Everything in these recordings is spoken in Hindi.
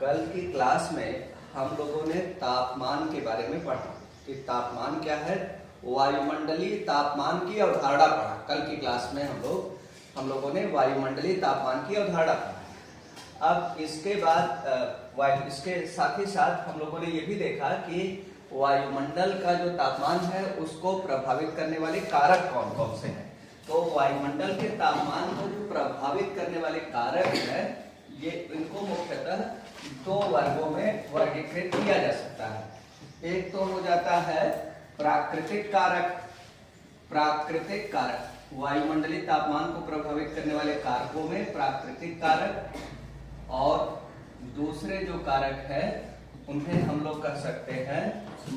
कल की क्लास में हम लोगों ने तापमान के बारे में पढ़ा कि तापमान क्या है। वायुमंडलीय तापमान की अवधारणा पढ़ा। कल की क्लास में हम लोगों ने वायुमंडलीय तापमान की अवधारणा पढ़ा। अब इसके बाद इसके साथ ही साथ हम लोगों ने ये भी देखा कि वायुमंडल का जो तापमान है उसको प्रभावित करने वाले कारक कौन कौन से हैं। तो वायुमंडल के तापमान को जो प्रभावित करने वाले कारक है, ये इनको मुख्यतः दो वर्गों में वर्गीकृत किया जा सकता है। एक तो हो जाता है प्राकृतिक कारक। प्राकृतिक कारक वायुमंडलीय तापमान को प्रभावित करने वाले कारकों में प्राकृतिक कारक, और दूसरे जो कारक है उन्हें हम लोग कह सकते हैं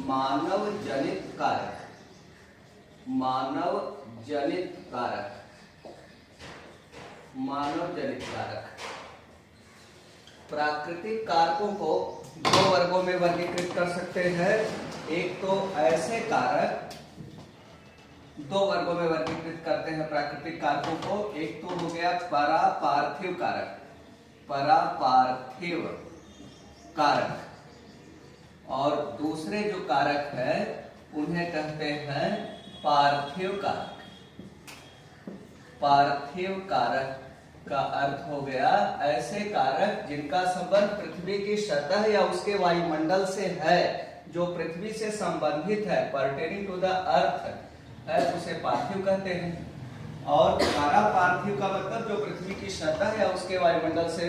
मानव जनित कारक। मानव जनित कारक। मानव जनित कारक। प्राकृतिक कारकों को दो वर्गों में वर्गीकृत कर सकते हैं। एक तो ऐसे कारक, दो वर्गों में वर्गीकृत करते हैं प्राकृतिक कारकों को। एक तो हो गया परापार्थिव कारक। परापार्थिव कारक। और दूसरे जो कारक है उन्हें कहते हैं पार्थिव कारक। पार्थिव कारक का अर्थ हो गया ऐसे कारक जिनका संबंध पृथ्वी की सतह या उसके वायुमंडल से है, जो पृथ्वी से संबंधित है, पर्टेनिंग टू द अर्थ है, उसे पार्थिव कहते हैं। और परापार्थिव का मतलब जो पृथ्वी की सतह या उसके वायुमंडल से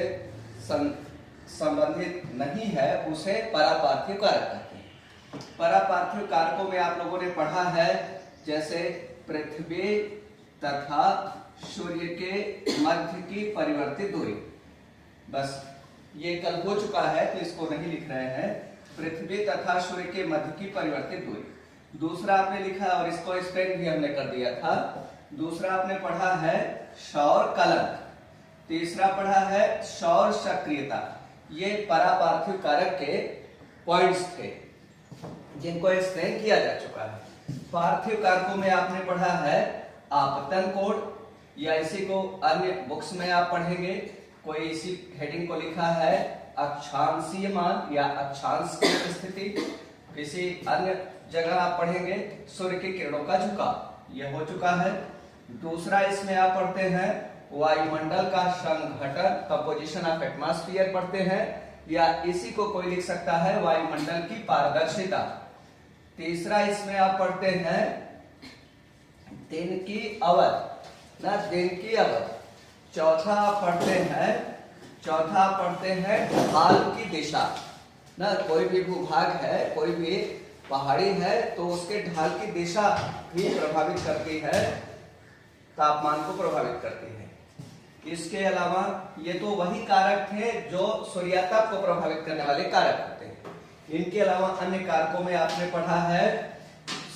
संबंधित नहीं है, उसे परापार्थिव कारक कहते हैं। परापार्थिव कारकों में आप लोगों ने पढ़ा है जैसे पृथ्वी तथा सूर्य के मध्य की परिवर्तित दूरी। बस ये कल हो चुका है तो इसको नहीं लिख रहे हैं। पृथ्वी तथा सूर्य के मध्य की परिवर्तित दूरी। दूसरा आपने लिखा और इसको स्पेल भी हमने कर दिया था। दूसरा आपने पढ़ा है सौर कलंक। तीसरा पढ़ा है सौर सक्रियता। ये परापार्थिव कारक के पॉइंट्स थे जिनको एक्सप्लेन किया जा चुका है। पार्थिव कारकों में आपने पढ़ा है आपतन कोण, या इसी को अन्य बुक्स में आप पढ़ेंगे, कोई इसी हेडिंग को लिखा है अक्षांशीय मान या अक्षांश की स्थिति। किसी अन्य जगह आप पढ़ेंगे सूर्य की किरणों का झुकाव, यह हो चुका है। दूसरा इसमें आप पढ़ते हैं वायुमंडल का संघटन, कंपोजिशन ऑफ एटमॉस्फेयर पढ़ते हैं, या इसी को कोई लिख सकता है वायुमंडल की पारदर्शिता। तीसरा इसमें आप पढ़ते हैं दिन की अवधि, ना दिन की अवधि। चौथा आप पढ़ते हैं ढाल की दिशा, ना कोई भी भूभाग है, कोई भी पहाड़ी है तो उसके ढाल की दिशा भी प्रभावित करती है, तापमान को प्रभावित करती है। इसके अलावा ये तो वही कारक थे जो सूर्याताप को प्रभावित करने वाले कारक होते हैं। इनके अलावा अन्य कारकों में आपने पढ़ा है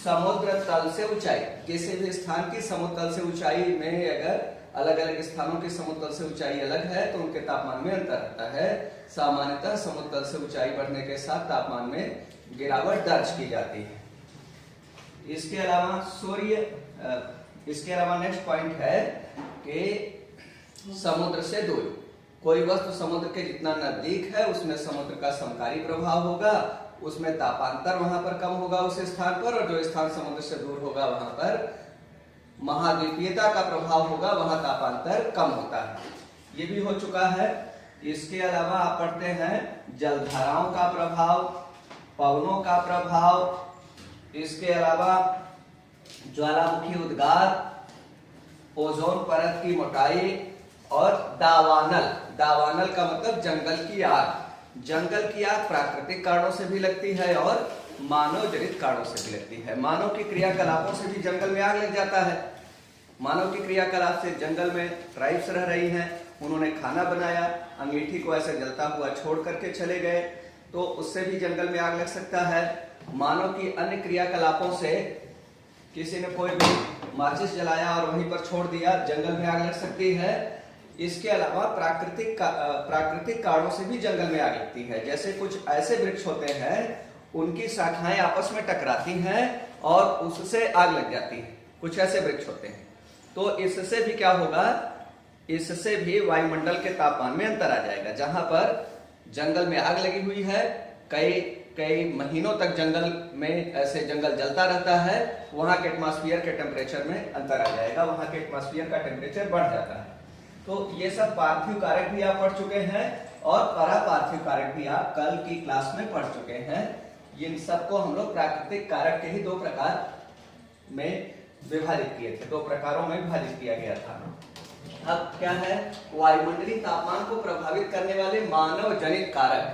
समुद्र तल से ऊंचाई। किसी भी स्थान की समुद्र तल से ऊंचाई में अगर अलग अलग स्थानों की समुद्र तल से ऊंचाई अलग है तो उनके तापमान में अंतर रहता है। सामान्यतः समुद्र तल से ऊंचाई बढ़ने के साथ तापमान में गिरावट दर्ज की जाती है। इसके अलावा नेक्स्ट पॉइंट है कि समुद्र से दूरी। कोई वस्तु समुद्र के जितना नजदीक है उसमें समुद्र का समकारी प्रभाव होगा, उसमें तापांतर वहां पर कम होगा उस स्थान पर, और जो स्थान समुद्र से दूर होगा वहां पर महाद्वीपीयता का प्रभाव होगा, वहां तापांतर कम होता है। ये भी हो चुका है। इसके अलावा आप पढ़ते हैं जलधाराओं का प्रभाव, पवनों का प्रभाव, इसके अलावा ज्वालामुखी उद्गार, ओजोन परत की मोटाई, और दावानल। दावानल का मतलब जंगल की आग। जंगल की आग प्राकृतिक कारणों से भी लगती है और मानव जनित कारणों से भी लगती है। मानव की क्रियाकलापों से भी जंगल में आग लग जाता है। मानव की क्रियाकलाप से जंगल में ट्राइब्स रह रही हैं, उन्होंने खाना बनाया, अंगीठी को ऐसे जलता हुआ छोड़ करके चले गए, तो उससे भी जंगल में आग लग सकता है। मानव की अन्य क्रियाकलापों से किसी ने कोई भी माचिस जलाया और वहीं पर छोड़ दिया, जंगल में आग लग सकती है। इसके अलावा प्राकृतिक कारणों से भी जंगल में आग लगती है। जैसे कुछ ऐसे वृक्ष होते हैं उनकी शाखाएं आपस में टकराती हैं और उससे आग लग जाती है। कुछ ऐसे वृक्ष होते हैं, तो इससे भी क्या होगा, इससे भी वायुमंडल के तापमान में अंतर आ जाएगा। जहां पर जंगल में आग लगी हुई है, कई कई महीनों तक जंगल में ऐसे जंगल जलता रहता है, वहां के एटमॉस्फेयर के टेम्परेचर में अंतर आ जाएगा, वहां के एटमॉस्फेयर का टेम्परेचर बढ़ जाता है। तो ये सब पार्थिव कारक भी आप पढ़ चुके हैं और परापार्थिव कारक भी आप कल की क्लास में पढ़ चुके हैं। इन सबको हम लोग प्राकृतिक कारक के ही दो प्रकार में विभाजित किए थे, दो प्रकारों में विभाजित किया गया था। अब क्या है, वायुमंडलीय तापमान को प्रभावित करने वाले मानव जनित कारक।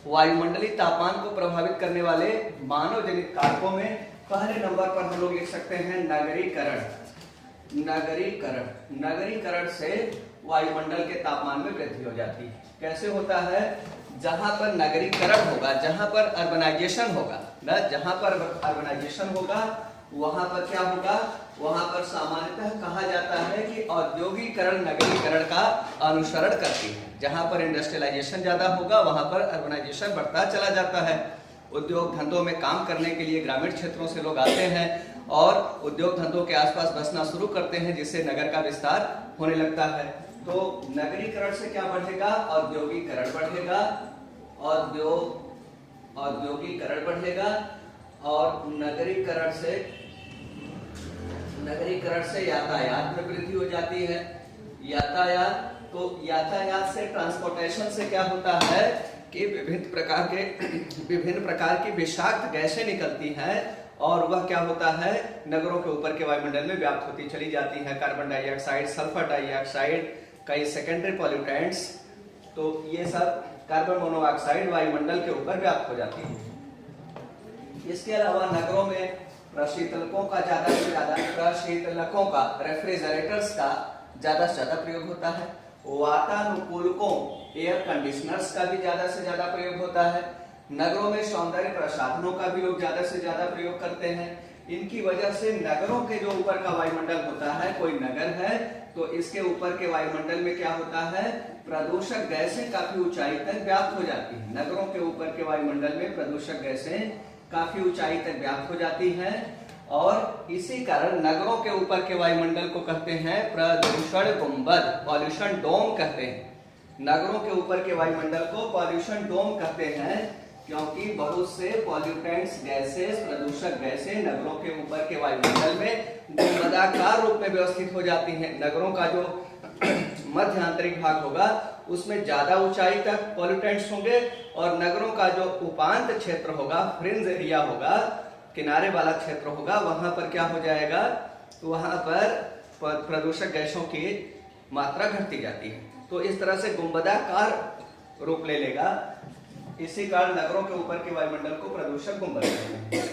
वायुमंडलीय तापमान को प्रभावित करने वाले मानव जनित कारकों में पहले नंबर पर हम लोग लिख सकते हैं नगरीकरण। नगरीकरण, नगरीकरण से वायुमंडल के तापमान में वृद्धि हो जाती है। कैसे होता है, जहां पर नगरीकरण होगा, जहां पर अर्बनाइजेशन होगा ना, जहां पर अर्बनाइजेशन होगा वहां पर क्या होगा, वहां पर सामान्यतः कहा जाता है कि औद्योगिकरण नगरीकरण का अनुसरण करती है। जहां पर इंडस्ट्रियलाइजेशन ज्यादा होगा वहां पर अर्बनाइजेशन बढ़ता चला जाता है। उद्योग धंधों में काम करने के लिए ग्रामीण क्षेत्रों से लोग आते हैं और उद्योग धंधों के आसपास बसना शुरू करते हैं, जिससे नगर का विस्तार होने लगता है। तो नगरीकरण से क्या बढ़ेगा, औद्योगिकरण बढ़ेगा, औद्योगिकरण बढ़ेगा और नगरीकरण से यातायात में वृद्धि हो जाती है। यातायात, तो यातायात से, ट्रांसपोर्टेशन से क्या होता है कि विभिन्न प्रकार की विषाक्त गैसें निकलती हैं और वह क्या होता है, नगरों के ऊपर के वायुमंडल में व्याप्त होती चली जाती है। कार्बन डाइऑक्साइड, सल्फर डाइऑक्साइड, कई सेकेंडरी पॉल्यूटेंट्स, तो ये सब कार्बन मोनोऑक्साइड वायुमंडल के ऊपर व्याप्त हो जाती है। इसके अलावा नगरों में प्रशीतलकों का ज्यादा से ज्यादा, प्रशीतलकों का, रेफ्रिजरेटर्स का ज्यादा से ज्यादा प्रयोग होता है। वातानुकूलकों, एयर कंडीशनर्स का भी ज्यादा से ज्यादा प्रयोग होता है। नगरों में सौंदर्य प्रसाधनों का भी लोग ज्यादा से ज्यादा प्रयोग करते हैं। इनकी वजह से नगरों के जो ऊपर का वायुमंडल होता है, कोई नगर है तो इसके ऊपर के वायुमंडल में क्या होता है, प्रदूषक गैसें काफी ऊंचाई तक व्याप्त हो जाती है। नगरों के ऊपर के वायुमंडल में प्रदूषक गैसें काफी ऊंचाई तक व्याप्त हो जाती हैं और इसी कारण नगरों के ऊपर के वायुमंडल को कहते हैं प्रदूषण गुंबद, पॉल्यूशन डोम कहते हैं। नगरों के ऊपर के वायुमंडल को पॉल्यूशन डोम कहते हैं क्योंकि बहुत से पॉल्यूटेंट्स गैसेस, प्रदूषक गैसें नगरों के ऊपर के वायुमंडल में गुंबदाकार रूप में व्यवस्थित हो जाती हैं। नगरों का जो मध्य आंतरिक भाग होगा उसमें ज्यादा ऊंचाई तक पॉल्यूटेंट्स होंगे और नगरों का जो उपांत क्षेत्र होगा, फ्रिंज एरिया होगा, किनारे वाला क्षेत्र होगा, वहां पर क्या हो जाएगा, वहां पर प्रदूषक गैसों की मात्रा घटती जाती है। तो इस तरह से गुंबदाकार रूप ले लेगा। इसी कारण नगरों के ऊपर के वायुमंडल को प्रदूषक गुंबद कहते हैं।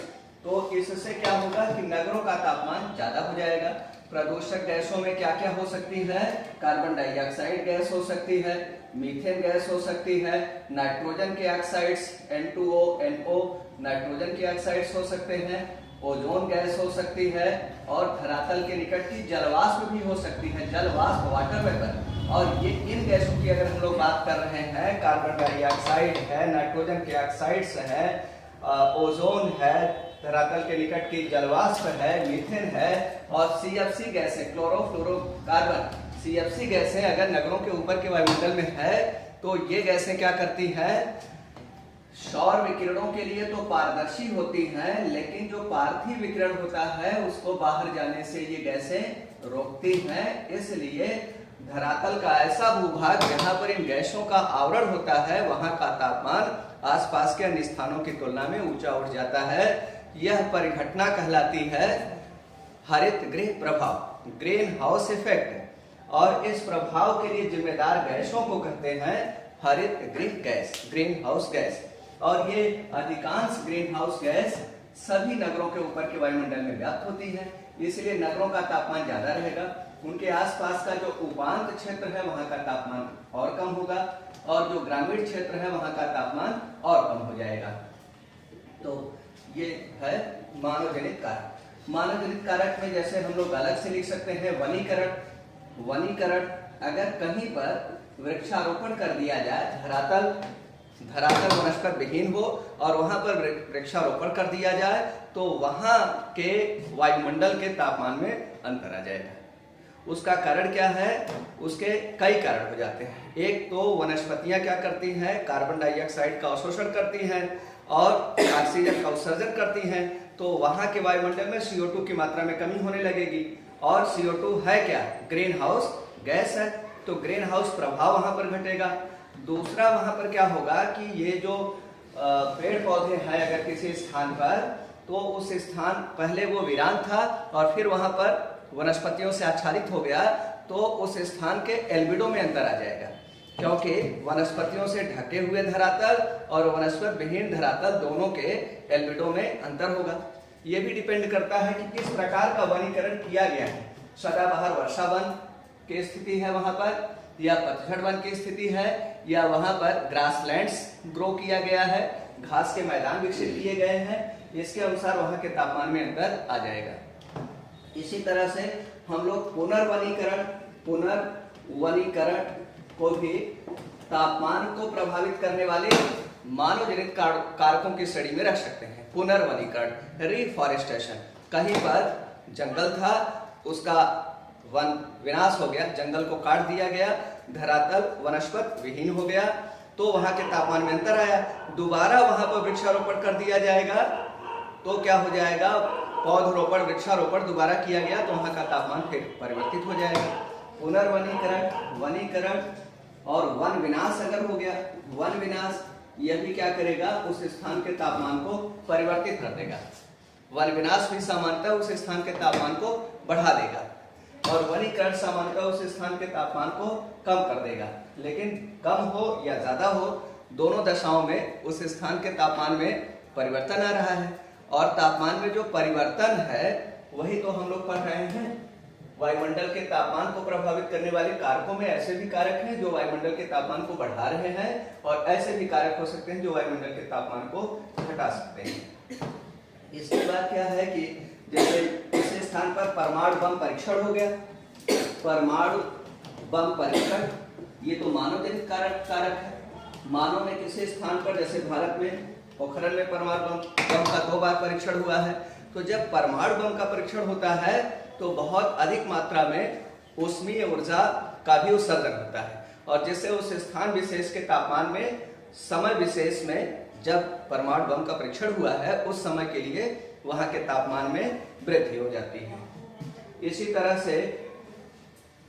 तो इससे क्या होगा कि नगरों का तापमान ज्यादा हो जाएगा। प्रदूषक गैसों में क्या क्या हो सकती है, कार्बन डाइऑक्साइड गैस हो सकती है, मीथेन गैस हो सकती है, नाइट्रोजन के ऑक्साइड्स N2O, NO, नाइट्रोजन के ऑक्साइड्स हो सकते हैं, ओजोन गैस हो सकती है और धरातल के निकट की जलवाष्प भी हो सकती है, जलवाष्प, वाटर वेपर। और ये इन गैसों की अगर हम लोग बात कर रहे हैं, कार्बन डाइऑक्साइड है, नाइट्रोजन के ऑक्साइड्स है, ओजोन है, धरातल के निकट की जलवाष्प है, मीथेन है और CFC गैस है, क्लोरोफ्लोरोकार्बन, CFC गैसें अगर नगरों के ऊपर के वायुमंडल में है तो ये गैसें क्या करती हैं, सौर विकिरणों के लिए तो पारदर्शी होती हैं, लेकिन जो पार्थिव विकिरण होता है उसको बाहर जाने से ये गैसें रोकती हैं। इसलिए धरातल का ऐसा भूभाग जहां पर इन गैसों का आवरण होता है वहां का तापमान आसपास के अन्य स्थानों की तुलना में ऊंचा उठ जाता है। यह परिघटना कहलाती है हरित गृह प्रभाव, ग्रीन हाउस इफेक्ट। और इस प्रभाव के लिए जिम्मेदार गैसों को कहते हैं हरित गृह गैस, ग्रीन हाउस गैस। और ये अधिकांश ग्रीन हाउस गैस सभी नगरों के ऊपर के वायुमंडल में व्याप्त होती है, इसलिए नगरों का तापमान ज्यादा रहेगा। उनके आसपास का जो उपांत क्षेत्र है वहां का तापमान और कम होगा और जो ग्रामीण क्षेत्र है वहां का तापमान और कम हो जाएगा। तो ये है मानव जनित कारक। मानव जनित कारक में जैसे हम लोग अलग से लिख सकते हैं वनीकरण। वनीकरण, अगर कहीं पर वृक्षारोपण कर दिया जाए, धरातल वनस्पत विहीन हो और वहां पर वृक्षारोपण कर दिया जाए तो वहां के वायुमंडल के तापमान में अंतर आ जाएगा। उसका कारण क्या है? उसके कई कारण हो जाते हैं। एक तो वनस्पतियां क्या करती हैं, कार्बन डाइऑक्साइड का अवशोषण करती हैं और ऑक्सीजन का उत्सर्जन करती हैं, तो वहां के वायुमंडल में CO2 की मात्रा में कमी होने लगेगी। और CO2 है क्या? ग्रीन हाउस गैस है, तो ग्रीन हाउस प्रभाव वहां पर घटेगा। दूसरा वहां पर क्या होगा कि ये जो पेड़ पौधे हैं अगर किसी स्थान पर, तो उस स्थान पहले वो वीरान था और फिर वहां पर वनस्पतियों से आच्छादित हो गया, तो उस स्थान के एल्बिडो में अंतर आ जाएगा, क्योंकि वनस्पतियों से ढके हुए धरातल और वनस्पत विहीन धरातल दोनों के एल्बिडो में अंतर होगा। ये भी डिपेंड करता है कि किस प्रकार का वनीकरण किया गया है। सदाबहार वर्षा वन की स्थिति है वहां पर, या पतझड़ वन की स्थिति है, या वहां पर ग्रासलैंड्स ग्रो किया गया है, घास के मैदान विकसित किए गए हैं, इसके अनुसार वहां के तापमान में अंतर आ जाएगा। इसी तरह से हम लोग पुनर्वनीकरण को भी तापमान को प्रभावित करने वाले मानव जनित कारकों की श्रेणी में रख सकते हैं। पुनर्वनीकरण, रिफॉरेस्टेशन, कहीं पर जंगल था, उसका वन विनाश हो गया, जंगल को काट दिया गया, धरातल वनस्पत विहीन हो गया, तो वहां के तापमान में अंतर आया। दोबारा वहां पर वृक्षारोपण कर दिया जाएगा तो क्या हो जाएगा? पौधरोपण, वृक्षारोपण दोबारा किया गया तो वहां का तापमान फिर परिवर्तित हो जाएगा। पुनर्वनीकरण, वनीकरण और वन विनाश अगर हो गया, वन विनाश यह भी क्या करेगा? उस स्थान के तापमान को परिवर्तित कर देगा। वन विनाश भी सामान्यतः उस स्थान के तापमान को बढ़ा देगा और वनीकरण सामान्यतः उस स्थान के तापमान को कम कर देगा। लेकिन कम हो या ज्यादा हो, दोनों दशाओं में उस स्थान के तापमान में परिवर्तन आ रहा है। और तापमान में जो परिवर्तन है वही तो हम लोग पढ़ रहे हैं। वायुमंडल के तापमान को प्रभावित करने वाले कारकों में ऐसे भी कारक हैं जो वायुमंडल के तापमान को बढ़ा रहे हैं, और ऐसे भी कारक हो सकते हैं जो वायुमंडल के तापमान को घटा सकते हैं। इसके बाद क्या है कि जैसे इस स्थान पर परमाणु बम परीक्षण हो गया, परमाणु बम परीक्षण ये तो मानव जनित कारक है। मानव ने किसी स्थान पर, जैसे भारत में पोखरण में परमाणु बम का 2 बार परीक्षण हुआ है, तो जब परमाणु बम का परीक्षण होता है तो बहुत अधिक मात्रा में ऊष्मीय ऊर्जा का भी उत्सर्जन होता है, और जिससे उस स्थान विशेष के तापमान में समय विशेष में जब परमाणु बम का परीक्षण हुआ है उस समय के लिए वहां के तापमान में वृद्धि हो जाती है। इसी तरह से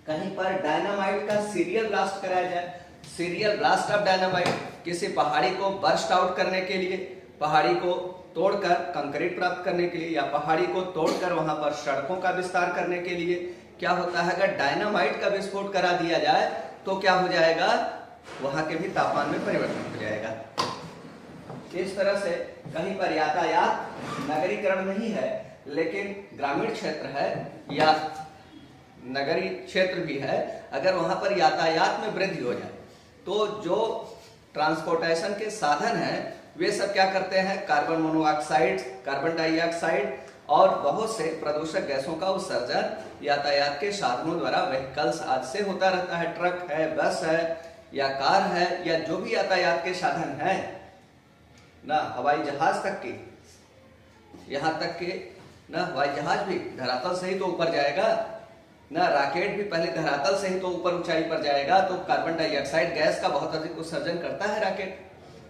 कहीं पर डायनामाइट का सीरियल ब्लास्ट कराया जाए, सीरियल ब्लास्ट ऑफ डायनामाइट, किसी पहाड़ी को बर्स्ट आउट करने के लिए, पहाड़ी को तोड़कर कंक्रीट प्राप्त करने के लिए, या पहाड़ी को तोड़कर वहां पर सड़कों का विस्तार करने के लिए क्या होता है? अगर डायनामाइट का विस्फोट करा दिया जाए तो क्या हो जाएगा? वहां के भी तापमान में परिवर्तन हो जाएगा। इस तरह से कहीं पर यातायात, नगरीकरण नहीं है लेकिन ग्रामीण क्षेत्र है या नगरीय क्षेत्र भी है, अगर वहां पर यातायात में वृद्धि हो जाए तो जो ट्रांसपोर्टेशन के साधन हैं वे सब क्या करते हैं? कार्बन मोनोऑक्साइड, कार्बन डाइऑक्साइड और बहुत से प्रदूषक गैसों का उत्सर्जन यातायात के साधनों द्वारा, व्हीकल्स आज से होता रहता है, ट्रक है, बस है या कार है या जो भी यातायात के साधन है ना, हवाई जहाज तक की, यहाँ तक कि ना हवाई जहाज भी धरातल से ही तो ऊपर जाएगा ना, रॉकेट भी पहले धरातल से ही तो ऊपर ऊंचाई पर जाएगा, तो कार्बन डाइऑक्साइड गैस का बहुत अधिक उत्सर्जन करता है रॉकेट,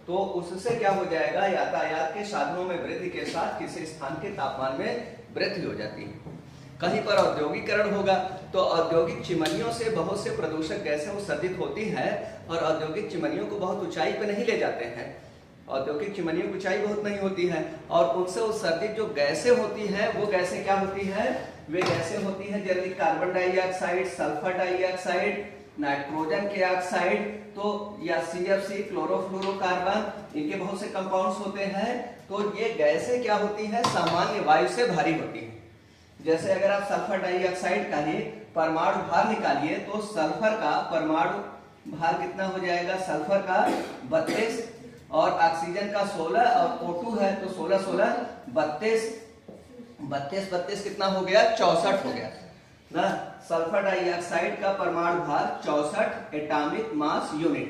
तो उससे क्या हो जाएगा? यातायात के साधनों में वृद्धि के साथ किसी स्थान के तापमान में वृद्धि हो जाती है। कहीं पर औद्योगिकरण होगा तो औद्योगिक चिमनियों से बहुत से प्रदूषक गैसें उत्सर्जित होती हैं, और औद्योगिक चिमनियों को बहुत ऊंचाई पर नहीं ले जाते हैं, औद्योगिक चिमनियों की ऊंचाई बहुत नहीं होती है, और उनसे उत्सर्जित जो गैसें होती हैं वो गैसें क्या होती हैं? वे गैसें होती हैं generally carbon dioxide, sulphur dioxide, nitrogen के ऑक्साइड, तो या CFC, क्लोरोफ्लोरोकार्बन, इनके बहुत से कंपाउंड्स होते हैं। तो ये गैसें क्या होती हैं? सामान्य वायु से भारी होती हैं। जैसे अगर आप सल्फर डाइऑक्साइड का ही परमाणु भार निकालिए तो सल्फर का परमाणु भार कितना हो जाएगा? सल्फर का 32 और ऑक्सीजन का 16 और O2 है तो 16 16 32 कितना हो गया? 64 हो गया ना। सल्फर डाइऑक्साइड का परमाणु भार 64 एटॉमिक मास यूनिट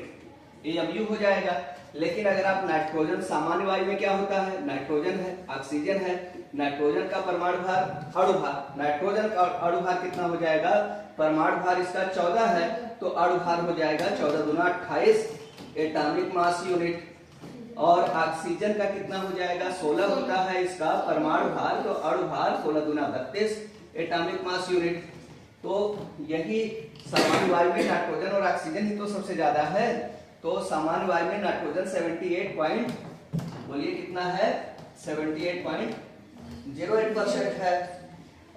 AMU हो जाएगा। लेकिन अगर आप नाइट्रोजन, सामान्य वायु में क्या होता है? नाइट्रोजन है, ऑक्सीजन है, नाइट्रोजन का परमाणु भार, अणु भार, नाइट्रोजन का अणु भार कितना हो जाएगा? परमाणु भार इसका 14 है, तो अणु भार हो जाएगा 14 दूना 28 एटॉमिक मास यूनिट। और ऑक्सीजन का कितना हो जाएगा, 16 होता है इसका परमाणु भार, तो अणु भार 16 दूना 32 एटॉमिक मास यूनिट। तो यही सामान्य वायु में नाइट्रोजन और ऑक्सीजन ही तो सबसे ज्यादा है। तो सामान्य वायु में नाइट्रोजन 78 बोलिए कितना है, 78.08% है,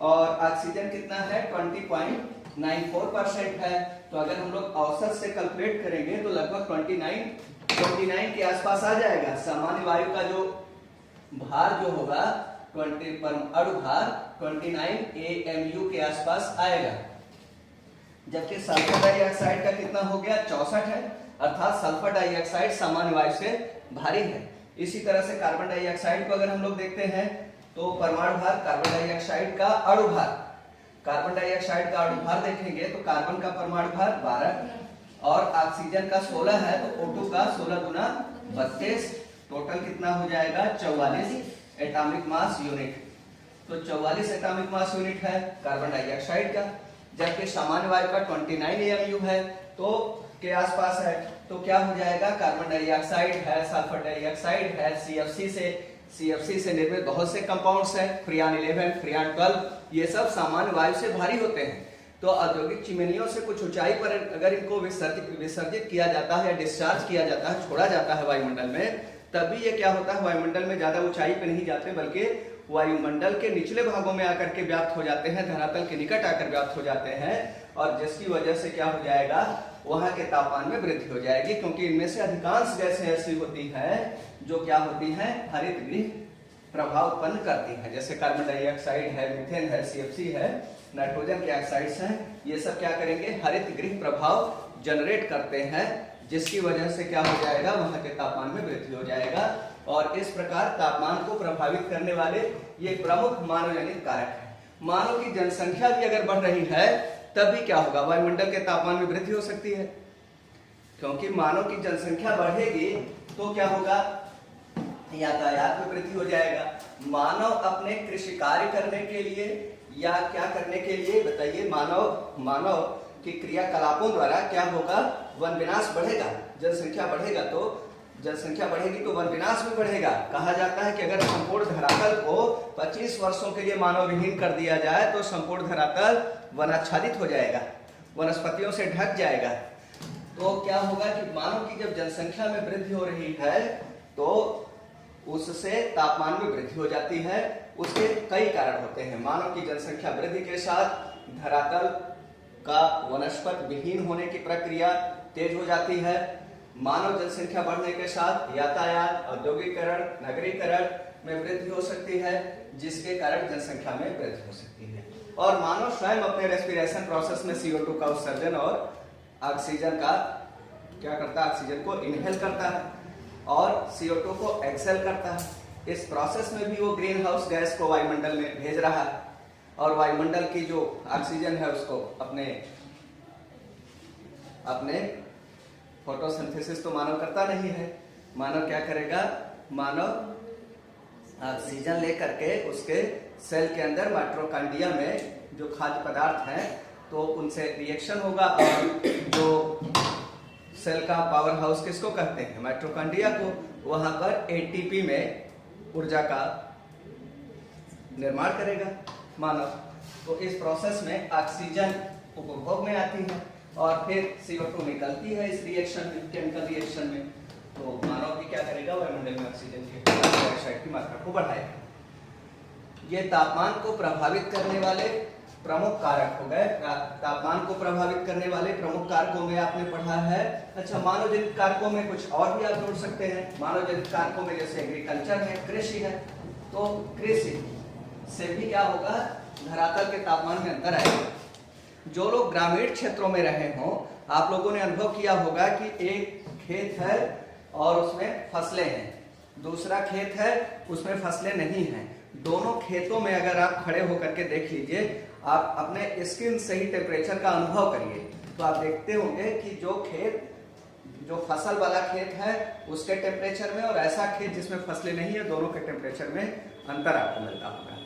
और ऑक्सीजन कितना है 20.94% है। तो अगर हम लोग औसत से कैलकुलेट करेंगे तो लगभग 29 के आसपास आ जाएगा। सामान्य वायु का जो भार जो होगा 20 पर अणु भार 29 AMU के आसपास आएगा, जबकि सल्फर डाइऑक्साइड का कितना हो गया 64 है, अर्थात सल्फर डाइऑक्साइड सामान्य वायु से भारी है। इसी तरह से कार्बन डाइऑक्साइड को अगर हम लोग देखते हैं तो परमाणु भार कार्बन डाइऑक्साइड का अणु भार, कार्बन डाइऑक्साइड का अणु भार देखेंगे तो कार्बन का परमाणु भार 12 और ऑक्सीजन का 16 है, तो O2 का 16 गुना 32, टोटल कितना हो जाएगा 44 एटॉमिक मास यूनिट। तो 44 एटॉमिक मास यूनिट है कार्बन डाइऑक्साइड का, जबकि सामान्य वायु का 29 AMU है तो के आसपास है। तो क्या हो जाएगा, कार्बन डाइऑक्साइड है, सल्फर डाइऑक्साइड है, CFC से निर्मित बहुत से कंपाउंड्स है, फ्रियान 11, फ्रियान 12, ये सब सामान्य वायु से भारी होते हैं। तो औद्योगिक चिमनियों से कुछ ऊंचाई पर अगर इनको विसर्जित किया जाता है या डिस्चार्ज किया जाता है, छोड़ा जाता है वायुमंडल में, तभी ये क्या होता है, वायुमंडल में ज्यादा ऊंचाई पे नहीं जाते बल्कि वायुमंडल के निचले भागों में आकर के व्याप्त हो जाते हैं, धरातल के निकट आकर व्याप्त हो जाते हैं, और जिसकी वजह से क्या हो जाएगा, वहां के तापमान में वृद्धि हो जाएगी, क्योंकि इनमें से अधिकांश गैसें ऐसी होती हैं जो क्या होती हैं, हरित गृह प्रभाव उत्पन्न करती हैं। जैसे कार्बन डाइऑक्साइड है, मीथेन है, CFC है, नाइट्रोजन के ऑक्साइड्स हैं, ये सब क्या करेंगे, हरित गृह प्रभाव जनरेट करते हैं, जिसकी वजह से क्या हो जाएगा, वहां के तापमान में वृद्धि हो जाएगा। और इस प्रकार तापमान को प्रभावित करने वाले ये प्रमुख मानवजनित कारक है। मानव की जनसंख्या भी अगर बढ़ रही है तब भी क्या होगा, वायुमंडल के तापमान में वृद्धि हो सकती है, क्योंकि मानव की जनसंख्या बढ़ेगी तो क्या होगा, यातायात में वृद्धि हो जाएगा। मानव अपने कृषि कार्य करने के लिए या क्या करने के लिए बताइए, मानव की क्रियाकलापों द्वारा क्या होगा, वन विनाश बढ़ेगा। जनसंख्या बढ़ेगा तो जनसंख्या बढ़ेगी तो वन विनाश भी बढ़ेगा। कहा जाता है कि अगर संपूर्ण धरातल को 25 वर्षों के लिए मानव विहीन कर दिया जाए तो संपूर्ण धरातल वनाच्छादित हो जाएगा, वनस्पतियों से ढक जाएगा। तो क्या होगा कि मानव की जब जनसंख्या में वृद्धि हो रही है तो उससे तापमान में वृद्धि हो जाती है। उसके कई कारण होते हैं। मानव की जनसंख्या वृद्धि के साथ धरातल का वनस्पत विहीन होने की प्रक्रिया तेज हो जाती है। मानव जनसंख्या बढ़ने के साथ यातायात, औद्योगिकरण, नगरीकरण में वृद्धि हो सकती है, जिसके कारण जनसंख्या में वृद्धि हो सकती है। और मानव स्वयं अपने रेस्पिरेशन प्रोसेस में CO2 का उत्सर्जन और ऑक्सीजन का क्या करता है, ऑक्सीजन को इनहेल करता है और CO2 को एक्सहेल करता है। इस प्रोसेस में भी वो ग्रीन हाउस गैस को वायुमंडल में भेज रहा है, और वायुमंडल की जो ऑक्सीजन है उसको अपने फोटोसिंथेसिस तो मानव करता नहीं है। मानव क्या करेगा, मानव ऑक्सीजन लेकर के उसके सेल के अंदर माइटोकॉन्ड्रिया में जो खाद्य पदार्थ हैं तो उनसे रिएक्शन होगा, और जो सेल का पावर हाउस किसको कहते हैं, माइटोकॉन्ड्रिया को, वहां पर ATP में ऊर्जा का निर्माण करेगा मानव। तो इस प्रोसेस में ऑक्सीजन उपभोग में आती है और फिर CO2 निकलती है इस रिएक्शन में, केमिकल रिएक्शन में। तो मानव भी क्या करेगा, वायुमंडल में ऑक्सीजन की डाइऑक्साइड की मात्रा को बढ़ाएगा। ये तापमान को प्रभावित करने वाले प्रमुख कारक हो गए। तापमान को प्रभावित करने वाले प्रमुख कारकों में आपने पढ़ा है। अच्छा, मानव जनित कारकों में कुछ और भी आप जोड़ सकते हैं। मानव जनित कारकों में जैसे एग्रीकल्चर है, कृषि है, तो कृषि से भी क्या होगा, धरातल के तापमान में अंतर आएगा। जो लोग ग्रामीण क्षेत्रों में रहे हों, आप लोगों ने अनुभव किया होगा कि एक खेत है और उसमें फसलें हैं, दूसरा खेत है उसमें फसलें नहीं हैं। दोनों खेतों में अगर आप खड़े होकर के देख लीजिए, आप अपने स्किन से ही टेम्परेचर का अनुभव करिए, तो आप देखते होंगे कि जो फसल वाला खेत है उसके टेम्परेचर में और ऐसा खेत जिसमें फसलें नहीं है, दोनों के टेम्परेचर में अंतर आपको मिलता होगा।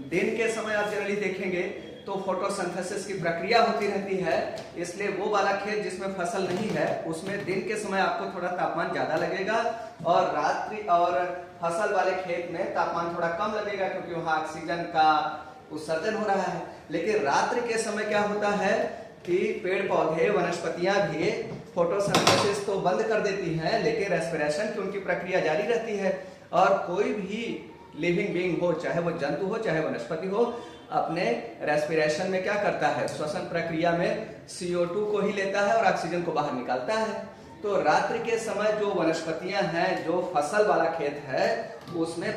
दिन के समय आप जनरली देखेंगे तो फोटोसिंथेसिस की प्रक्रिया होती रहती है, इसलिए वो वाला खेत जिसमें फसल नहीं है उसमें दिन के समय आपको थोड़ा तापमान ज्यादा लगेगा और रात्रि और फसल वाले खेत में तापमान थोड़ा कम लगेगा, क्योंकि वहां ऑक्सीजन का उत्सर्जन हो रहा है। लेकिन रात्रि के समय क्या होता है कि पेड़ पौधे वनस्पतियां भी फोटोसिंथेसिस तो बंद कर देती हैं, लेकिन रेस्पिरेशन की उनकी प्रक्रिया जारी रहती है। और कोई भी लिविंग बीइंग हो, चाहे वो जंतु हो चाहे वनस्पति हो, अपने रेस्पिरेशन में क्या करता है, श्वसन प्रक्रिया में CO2 को ही लेता है और ऑक्सीजन को बाहर निकालता है। तो रात्रि के समय जो वनस्पतियां हैं, जो फसल वाला खेत है, उसमें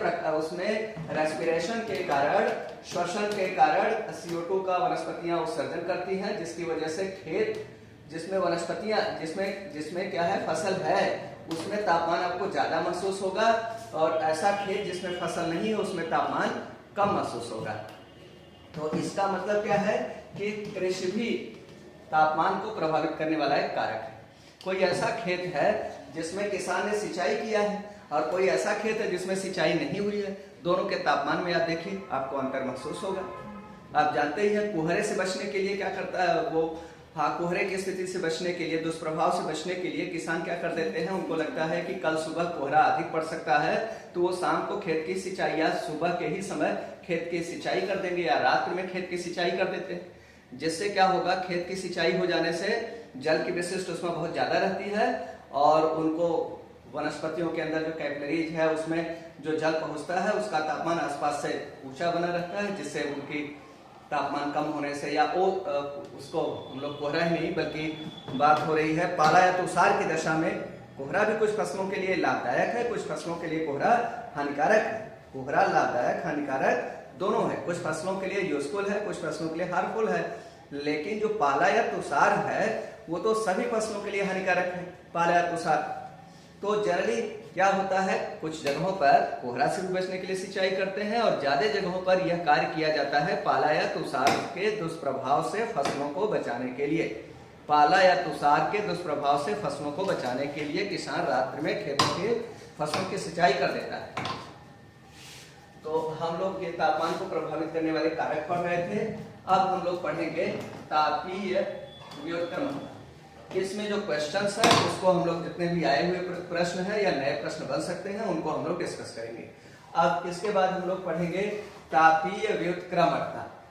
रेस्पिरेशन के कारण, श्वसन के कारण CO2 का वनस्पतियां उत्सर्जन करती हैं, जिसकी वजह से खेत जिसमें वनस्पतियां जिसमें क्या है, फसल है, उसमें तापमान आपको ज्यादा महसूस होगा और ऐसा खेत जिसमें फसल नहीं है उसमें तापमान कम महसूस होगा। तो इसका मतलब क्या है कि कृषि भी तापमान को प्रभावित करने वाला एक कारक है। कोई ऐसा खेत है जिसमें किसान ने सिंचाई किया है और कोई ऐसा खेत है जिसमें सिंचाई नहीं हुई है, दोनों के तापमान में आप देखिए आपको अंतर महसूस होगा। आप जानते ही हैं कोहरे से बचने के लिए क्या करता है वो, कोहरे की स्थिति से बचने के लिए, दुष्प्रभाव से बचने के लिए किसान क्या कर देते हैं, उनको लगता है कि कल सुबह कोहरा अधिक पड़ सकता है तो वो शाम को खेत की सिंचाई या सुबह के ही समय खेत की सिंचाई कर देंगे या रात्रि में खेत की सिंचाई कर देते हैं। जिससे क्या होगा, खेत की सिंचाई हो जाने से जल की विशिष्ट उसमें बहुत ज्यादा रहती है और उनको वनस्पतियों के अंदर जो कैपिलरीज है उसमें जो जल पहुंचता है उसका तापमान आसपास से ऊंचा बना रहता है, जिससे उनकी तापमान कम होने से या उसको हम लोग कोहरा ही नहीं बल्कि बात हो रही है पाला या तुषार की दशा में। कोहरा भी कुछ फसलों के लिए लाभदायक है, कुछ फसलों के लिए कोहरा हानिकारक है। कोहरा लाभदायक हानिकारक दोनों है, कुछ फसलों के लिए यूजफुल है, कुछ फसलों के लिए हार्मफुल है। लेकिन जो पाला या तुषार है वो तो सभी फसलों के लिए हानिकारक है, पाला या तुषार। तो जनरली क्या होता है, कुछ जगहों पर कोहरा से भी बचने के लिए सिंचाई करते हैं और ज्यादा जगहों पर यह कार्य किया जाता है पाला या तुषार के दुष्प्रभाव से फसलों को बचाने के लिए। पाला या तुषार के दुष्प्रभाव से फसलों को बचाने के लिए किसान रात्रि में खेतों के फसलों की सिंचाई कर देता है। तो हम लोग ये तापमान को प्रभावित करने वाले कारक पढ़ रहे थे। अब हम लोग पढ़ेंगे तापीय व्युत्क्रमण। इसमें जो क्वेश्चंस है उसको हम लोग जितने भी आए हुए प्रश्न है या नए प्रश्न बन सकते हैं उनको हम लोग डिस्कस करेंगे। अब इसके बाद हम लोग पढ़ेंगे तापीय व्युत्क्रमणता।